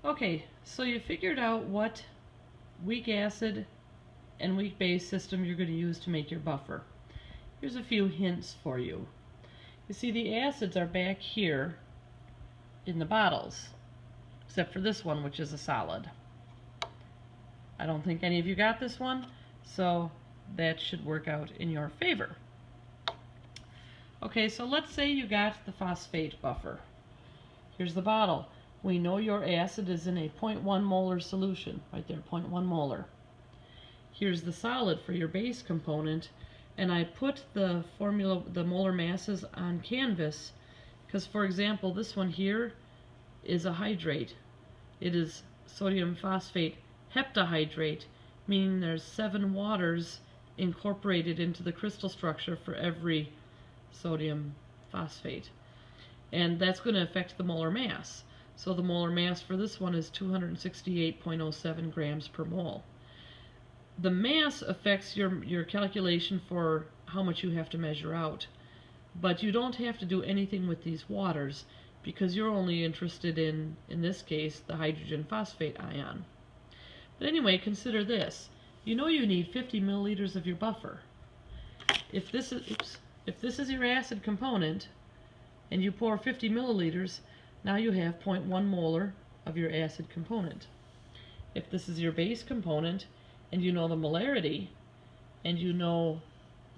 Okay, so you figured out what weak acid and weak base system you're going to use to make your buffer. Here's a few hints for you. You see, the acids are back here in the bottles, except for this one, which is a solid. I don't think any of you got this one, so that should work out in your favor. Okay, so let's say you got the phosphate buffer. Here's the bottle. We know your acid is in a 0.1 molar solution, right there, 0.1 molar. Here's the solid for your base component, and I put the formula, the molar masses on canvas, because for example, this one here is a hydrate. It is sodium phosphate heptahydrate, meaning there's 7 waters incorporated into the crystal structure for every sodium phosphate. And that's going to affect the molar mass. So the molar mass for this one is 268.07 grams per mole. The mass affects your calculation for how much you have to measure out. But you don't have to do anything with these waters because you're only interested in this case, the hydrogen phosphate ion. But anyway, consider this. You know you need 50 milliliters of your buffer. If this is your acid component and you pour 50 milliliters, now you have 0.1 molar of your acid component. If this is your base component and you know the molarity and you know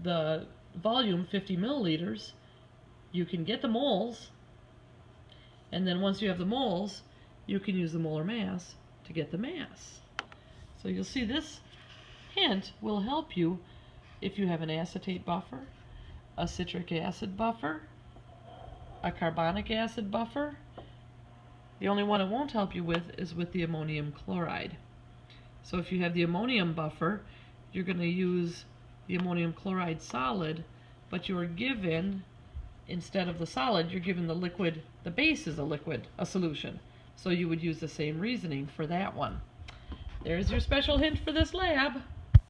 the volume, 50 milliliters, you can get the moles, and then once you have the moles, you can use the molar mass to get the mass. So you'll see this hint will help you if you have an acetate buffer, a citric acid buffer, a carbonic acid buffer. The only one it won't help you with is with the ammonium chloride. So if you have the ammonium buffer, you're going to use the ammonium chloride solid, but you're given, instead of the solid, you're given the liquid. The base is a liquid, a solution. So you would use the same reasoning for that one. There's your special hint for this lab.